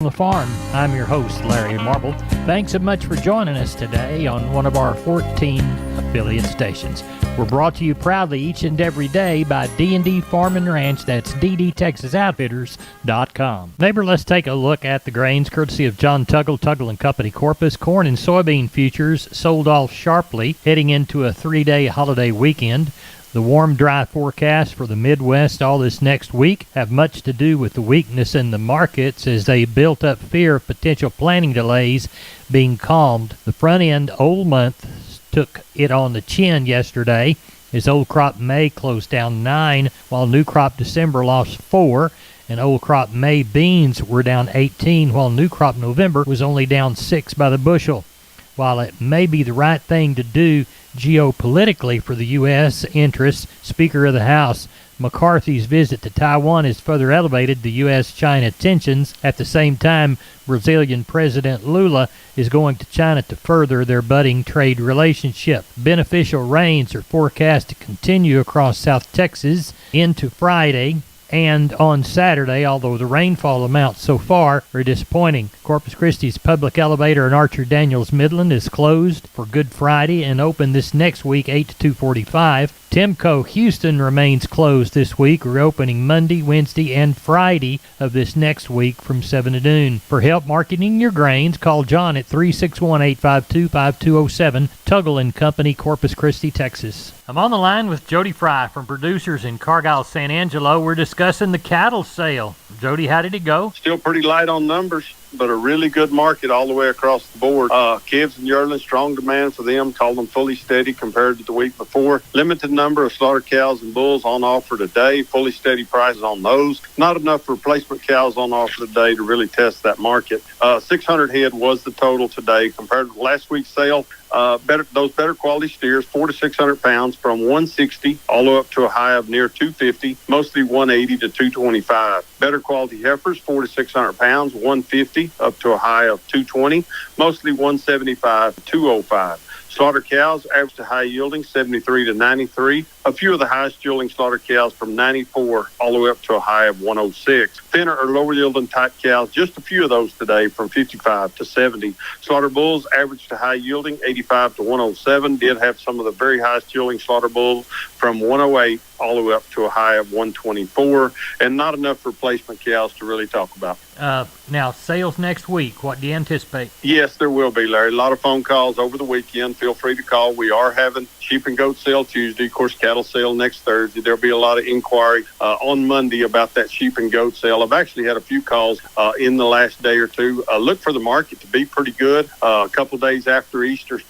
The farm. I'm your host, Larry Marble. Thanks so much for joining us today on one of our 14 affiliate stations. We're brought to you proudly each and every day by D&D Farm and Ranch. That's ddtexasoutfitters.com. Neighbor, let's take a look at the grains courtesy of John Tuggle & Company Corpus. Corn and soybean futures sold off sharply heading into a 3-day holiday weekend. The warm, dry forecast for the Midwest all this next week have much to do with the weakness in the markets as they built up fear of potential planting delays being calmed. The front-end old month took it on the chin yesterday as old crop May closed down 9, while new crop December lost 4, and old crop May beans were down 18, while new crop November was only down 6 by the bushel. While it may be the right thing to do geopolitically for the U.S. interests, Speaker of the House McCarthy's visit to Taiwan has further elevated the U.S.-China tensions. At the same time, Brazilian President Lula is going to China to further their budding trade relationship. Beneficial rains are forecast to continue across South Texas into Friday and on Saturday, although the rainfall amounts so far are disappointing. Corpus Christi's public elevator in Archer Daniels Midland is closed for Good Friday and open this next week 8 to 2:45. Timco Houston remains closed this week, reopening Monday, Wednesday, and Friday of this next week from 7 to noon. For help marketing your grains, call John at 361-852-5207, Tuggle & Company, Corpus Christi, Texas. I'm on the line with Jody Fry from Producers in Cargyle, San Angelo. We're discussing the cattle sale. Jody, how did it go? Still pretty light on numbers, but a really good market all the way across the board. Calves and yearlings, strong demand for them, call them fully steady compared to the week before. Limited number of slaughter cows and bulls on offer today, fully steady prices on those. Not enough replacement cows on offer today to really test that market. 600 head was the total today compared to last week's sale. Those better quality steers, 400 to 600 pounds, from 160 all the way up to a high of near 250, mostly 180 to 225. Better quality heifers, 400 to 600 pounds, 150 up to a high of 220, mostly 175 to 205. Slaughter cows, average to high yielding, 73 to 93. A few of the highest yielding slaughter cows from 94 all the way up to a high of 106. Thinner or lower yielding type cows, just a few of those today from 55 to 70. Slaughter bulls, average to high yielding, 85 to 107. Did have some of the very highest yielding slaughter bulls from 108 all the way up to a high of 124, and not enough replacement cows to really talk about. Now, sales next week, what do you anticipate? Yes, there will be, Larry. A lot of phone calls over the weekend. Feel free to call. We are having sheep and goat sale Tuesday, of course, cattle sale next Thursday. There'll be a lot of inquiry on Monday about that sheep and goat sale. I've actually had a few calls in the last day or two. Look for the market to be pretty good. A couple days after Easter,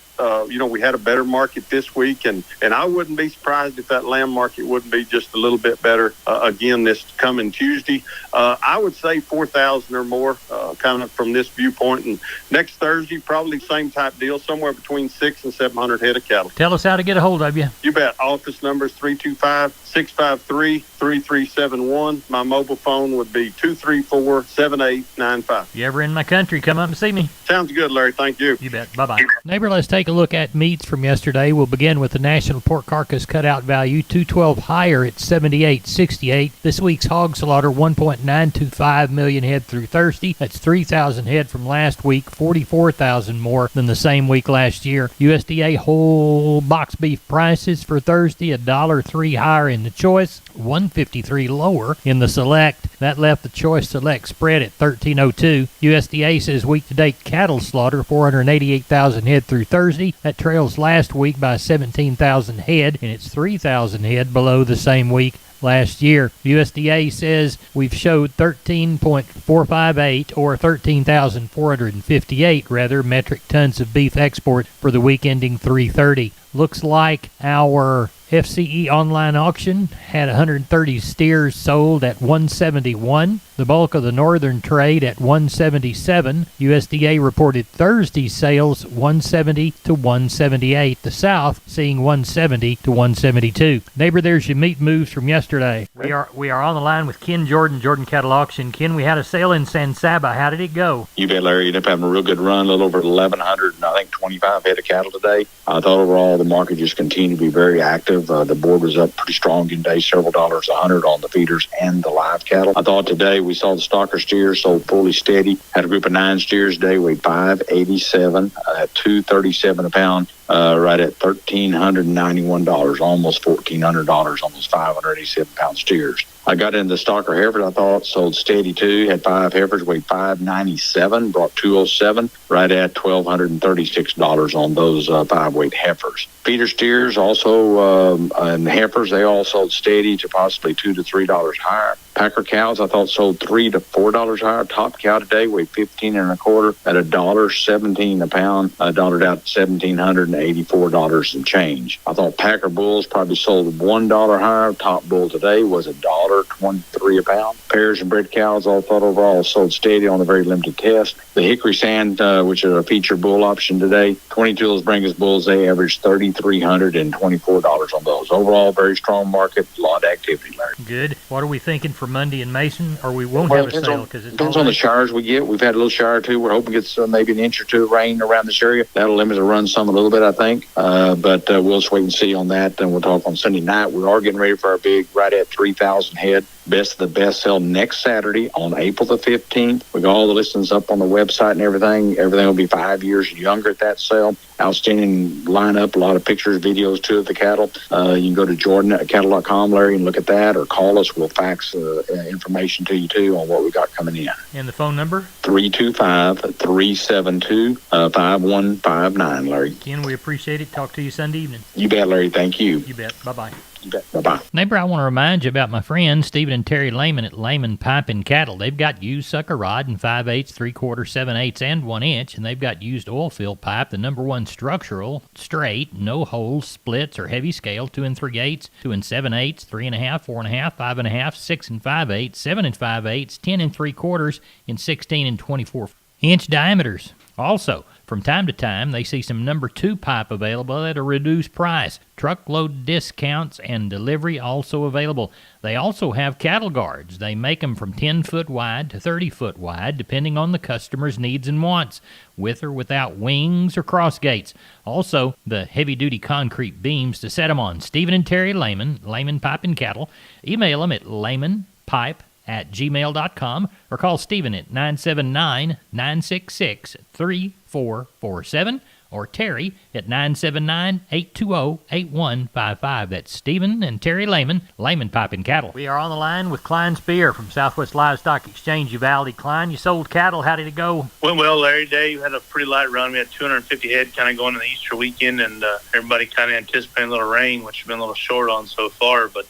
we had a better market this week, and I wouldn't be surprised if that lamb market wouldn't be just a little bit better again this coming Tuesday. I would say 4,000 or more, kind of from this viewpoint. And next Thursday, probably same type deal, somewhere between 600 and 700 head of cattle. Tell us how to get a hold of you. You bet. Office number is 325-653-3371. My mobile phone would be 234-7895. You ever in my country, come up and see me. Sounds good, Larry. Thank you. You bet. Bye-bye. Neighbor, let's take a look at meats from yesterday. We'll begin with the national pork carcass cutout value, 212 higher at 78.68. This week's hog slaughter, 1.925 million head through Thursday. That's 3,000 head from last week, 44,000 more than the same week last year. USDA whole box beef prices for Thursday, $1.03 higher in the choice, $1.53 lower in the select. That left the choice select spread at $13.02. USDA says week-to-date cattle slaughter, 488,000 head through Thursday. That trails last week by 17,000 head, and it's 3,000 head below the same week last year. USDA says we've showed 13.458 or 13,458 metric tons of beef export for the week ending 3/30. Looks like our FCE online auction had 130 steers sold at 171. The bulk of the northern trade at 177. USDA reported Thursday sales 170 to 178. The South seeing 170 to 172. Neighbor, there's your meat moves from yesterday. We are on the line with Ken Jordan, Jordan Cattle Auction. Ken, we had a sale in San Saba. How did it go? You bet, Larry. You ended up having a real good run, a little over 1,100, and I think 25 head of cattle today. I thought overall the market just continued to be very active. The board was up pretty strong in days, several dollars, 100 on the feeders and the live cattle. I thought today we saw the stocker steers sold fully steady. Had a group of 9 steers today, weighed 587, at $237 a pound. Right at $1,391, almost $1,400, almost 587-pound steers. I got into the stocker heifers. I thought sold steady too. Had 5 heifers, weighed 597, brought 207, right at $1,236 on those 5-weight heifers. Feeder steers also and heifers, they all sold steady to possibly $2 to $3 higher. Packer cows, I thought sold $3 to $4 higher. Top cow today weighed 15 and a quarter at $1.17 a pound, dollared out $1,784 and change. I thought Packer bulls probably sold $1 higher. Top bull today was $1.23 a pound. Pairs and bred cows, all thought overall sold steady on a very limited test. The Hickory Sand, which is a feature bull option today, 22 of those Bringus bulls, they averaged $3,324 on those. Overall, very strong market, a lot of activity, Larry. Good. What are we thinking for Monday in Mason? Or we won't have a sale because it depends on the showers we get. We've had a little shower too. We're hoping to get maybe an inch or two of rain around this area. That'll limit the run some a little bit, I think. But we'll just wait and see on that. Then we'll talk on Sunday night. We are getting ready for our big right at 3,000 head Best of the Best sale next Saturday on April the 15th. We got all the listings up on the website and everything. Everything will be 5 years younger at that sale. Outstanding lineup, a lot of pictures, videos too of the cattle. You can go to jordan@cattle.com, Larry, and look at that, or call us. We'll fax information to you too on what we got coming in. And the phone number? 325-372-5159, Larry. Ken, we appreciate it. Talk to you Sunday evening. You bet, Larry. Thank you. You bet. Bye-bye. You bet. Bye-bye. Neighbor, I want to remind you about my friends Stephen and Terry Lehman at Lehman Pipe and Cattle. They've got used sucker rod in 5/8, 3/4, 7/8, and 1 inch, and they've got used oil fill pipe, the #1 structural, straight, no holes, splits, or heavy scale, 2 3/8, 2 7/8, 3.5, 4.5, 5.5, 6 5/8, 7 5/8, 10 3/4, and 16 and 24-inch diameters. Also, from time to time, they see some #2 pipe available at a reduced price. Truckload discounts and delivery also available. They also have cattle guards. They make them from 10-foot wide to 30-foot wide, depending on the customer's needs and wants, with or without wings or cross gates. Also, the heavy-duty concrete beams to set them on. Stephen and Terry Lehman, Lehman Pipe and Cattle. Email them at lehmanpipe@gmail.com or call Stephen at 979-966-3447 or Terry at 979-820-8155. That's Stephen and Terry Lehman, Lehman Pipe and Cattle. We are on the line with Klein Spear from Southwest Livestock Exchange, Uvalde. Klein, you sold cattle. How did it go? Went well, Larry. Today we had a pretty light run. We had 250 head kind of going into the Easter weekend, and everybody kind of anticipating a little rain, which we've been a little short on so far. But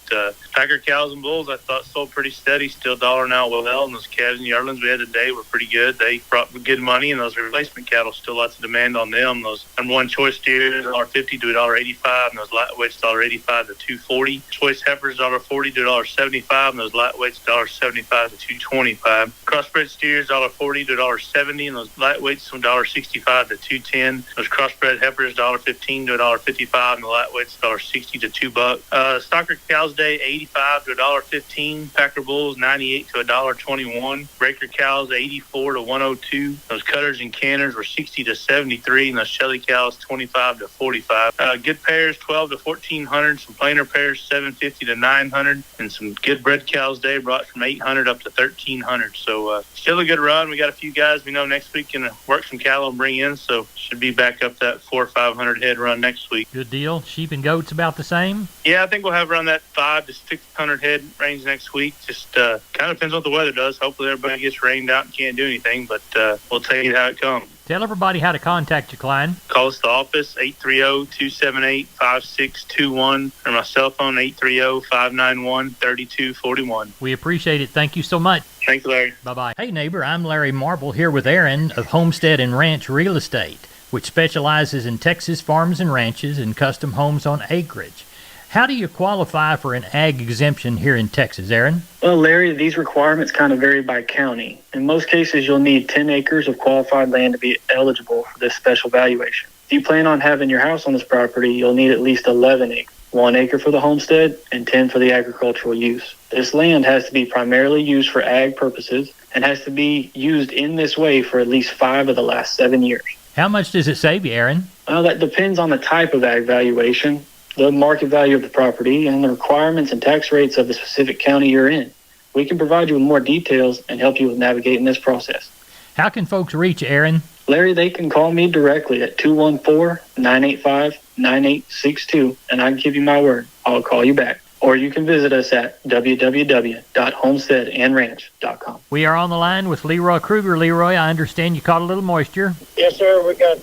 Packer cows and bulls, I thought, sold pretty steady, still $1 now well. And those calves and yearlings we had today were pretty good. They brought good money, and those replacement cattle, still lots of demand on them. Those #1 choice steers, $1.50 to $1.85, and those lightweights, $1.85 to $2.40. Choice heifers, $1.40 to $1.75, and those lightweights, $1.75 to $2.25. Crossbred steers, $1.40 to $1.70, and those lightweights from $1.65 to $2.10. Those crossbred heifers, $1.15 to $1.55, and the lightweights, $1.60 to $2. Stocker cows day, $85 to $1.15. Packer bulls, $98 to $1.21. Breaker cows, $84 to $1.02. Those cutters and canners were $60 to $73, and those Shelly cows, $25 to $45. Good pairs, $1,200 to $1,400. Some plainer pairs, $750 to $900, and some good bred cows day brought from $800 up to $1,300. So still a good run. We got a few guys we know next week can work some cattle and bring in, so should be back up that 400 or 500 head run next week. Good deal. Sheep and goats about the same? Yeah, I think we'll have around that 500 to 600 head range next week. Just kind of depends on what the weather does. Hopefully everybody gets rained out and can't do anything, but we'll take it how it comes. Tell everybody how to contact you, Klein. Call us at the office, 830-278-5621, or my cell phone, 830-591-3241. We appreciate it. Thank you so much. Thanks, Larry. Bye-bye. Hey, neighbor, I'm Larry Marble here with Aaron of Homestead and Ranch Real Estate, which specializes in Texas farms and ranches and custom homes on acreage. How do you qualify for an ag exemption here in Texas, Aaron? Well, Larry, these requirements kind of vary by county. In most cases, you'll need 10 acres of qualified land to be eligible for this special valuation. If you plan on having your house on this property, you'll need at least 11 acres, 1 acre for the homestead and 10 for the agricultural use. This land has to be primarily used for ag purposes and has to be used in this way for at least 5 of the last 7 years. How much does it save you, Aaron? Well, that depends on the type of ag valuation, the market value of the property, and the requirements and tax rates of the specific county you're in. We can provide you with more details and help you with navigating this process. How can folks reach Aaron? Larry, they can call me directly at 214-985-9862, and I can give you my word. I'll call you back. Or you can visit us at www.homesteadandranch.com. We are on the line with Leroy Kruger. Leroy, I understand you caught a little moisture. Yes, sir. We got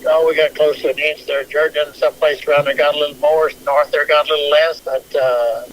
close to an inch there. Georgia and someplace around there got a little more. North there got a little less. But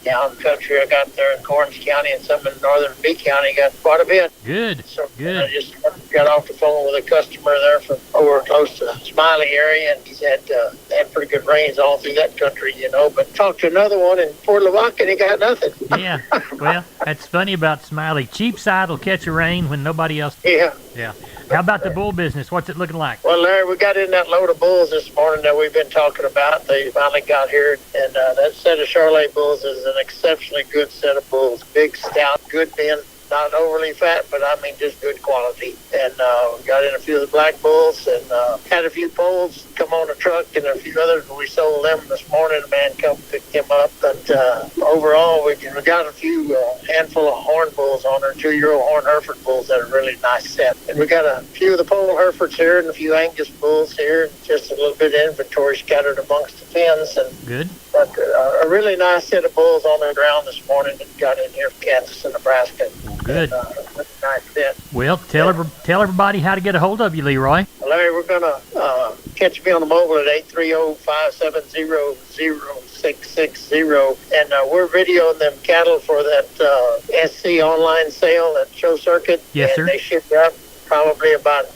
down the country, I got there in Cornish County and some in northern B County got quite a bit. Good. So Good. I just got off the phone with a customer there from over close to Smiley area, and he said they had pretty good rains all through that country, But talked to another one in Fort Lavaca, and he got nothing. Yeah. Well, that's funny about Smiley. Cheapside will catch a rain when nobody else. Yeah. Yeah. How about the bull business? What's it looking like? Well, Larry, we got in that load of bulls this morning that we've been talking about. They finally got here, and that set of Charolais bulls is an exceptionally good set of bulls. Big, stout, good men. Not overly fat, but I mean just good quality. And we got in a few of the black bulls and had a few poles come on the truck and a few others. We sold them this morning. A man come pick them up. But overall, we got a few handful of horn bulls on there, 2-year-old horn Hereford bulls that are really nice set. And we got a few of the pole Herefords here and a few Angus bulls here. Just a little bit of inventory scattered amongst the pens. And Good. But a really nice set of bulls on the ground this morning that got in here from Kansas and Nebraska. Good. Nice set. Well, tell everybody how to get a hold of you, Leroy. Larry, we're going to catch me on the mobile at 830-570-0660. And we're videoing them cattle for that SC online sale at Show Circuit. Yes, and sir. They ship up probably about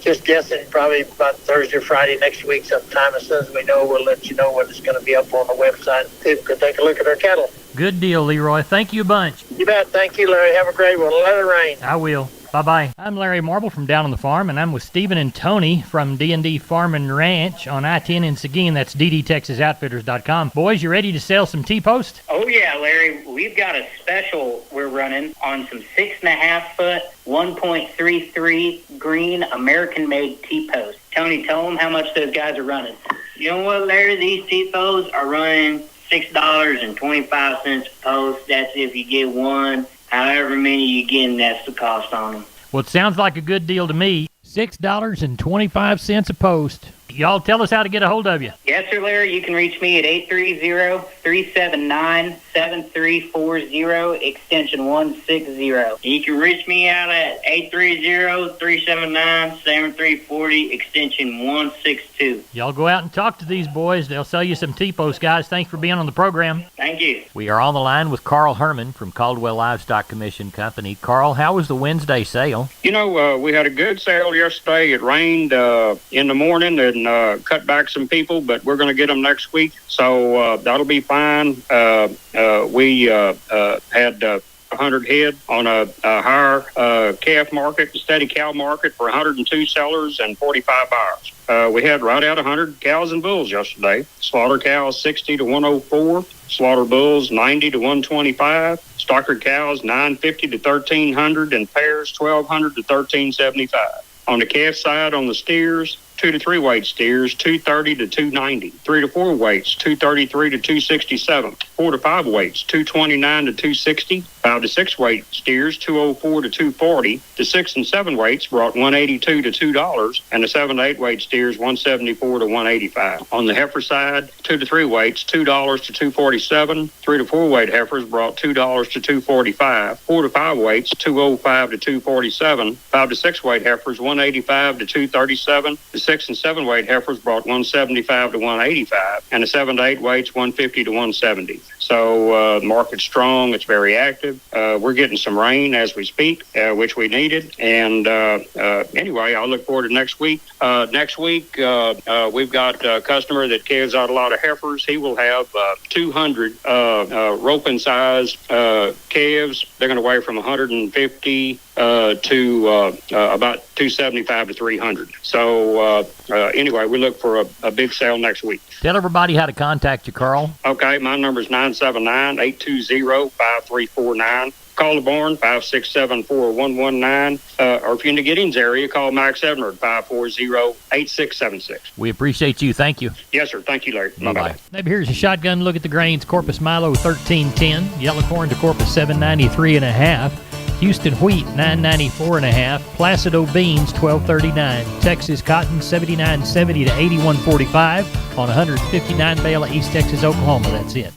just guessing, probably about Thursday or Friday next week sometime. As soon as we know, we'll let you know when it's going to be up on the website. People can take a look at our cattle. Good deal, Leroy. Thank you a bunch. You bet. Thank you, Larry. Have a great one. Let it rain. I will. Bye-bye. I'm Larry Marble from Down on the Farm, and I'm with Stephen and Tony from D&D Farm and Ranch on I-10 in Seguin. That's ddtexasoutfitters.com. Boys, you ready to sell some T-post? Oh, yeah, Larry. We've got a special we're running on some 6.5-foot, 1.33 green American-made T-posts. Tony, tell them how much those guys are running. You know what, Larry? These T-posts are running $6.25 a post. That's if you get one. However many you get, that's the cost on them. Well, it sounds like a good deal to me. $6.25 a post. Y'all tell us how to get a hold of you. Yes, sir, Larry. You can reach me at 830-379-7340, extension 160. You can reach me out at 830-379-7340, extension 162. Y'all go out and talk to these boys. They'll sell you some T-post, guys. Thanks for being on the program. Thank you. We are on the line with Carl Herman from Caldwell Livestock Commission Company. Carl, how was the Wednesday sale? We had a good sale yesterday. It rained in the morning and cut back some people, but we're going to get them next week, so that'll be fine. We had 100 head on a higher calf market, steady cow market for 102 sellers and 45 buyers. We had right at 100 cows and bulls yesterday. Slaughter cows 60 to 104, slaughter bulls 90 to 125, stocker cows 950 to 1300, and pairs 1200 to 1375. On the calf side, on the steers, 2 to 3 weight steers, 230 to 290. 3 to 4 weights, 233 to 267. 4 to 5 weights, 229 to 260. 5 to 6 weight steers, 204 to 240. The 6 and 7 weights brought $182 to $2, and the 7 to 8 weight steers, $174 to $185. On the heifer side, 2 to 3 weights, $2 to $247. 3 to 4 weight heifers brought $2 to $245. 4 to 5 weights, $205 to $247. 5 to 6 weight heifers, $185 to $237. The 6 and 7 weight heifers brought $175 to $185, and the 7 to 8 weights $150 to $170. So the market's strong. It's very active. We're getting some rain as we speak, which we needed. And anyway, I'll look forward to next week. Next week, we've got a customer that calves out a lot of heifers. He will have 200 roping size calves. They're going to weigh from 150 to about 275 to 300. So anyway, we look for a big sale next week. Tell everybody how to contact you, Carl. Okay, my number is 979-820-5349. call the barn, 567-4119. Or if you're in the Giddings area, call Max Ebner at 540-8676. We appreciate you. Thank you. Yes, sir. Thank you, Larry. Bye-bye. Maybe here's a shotgun look at the grains. Corpus Milo 1310, yellow corn to Corpus 793.5, Houston wheat 994.5, Placido beans 1239, Texas cotton 79.70 to 81.45 on 159 bale of East Texas, Oklahoma. That's it.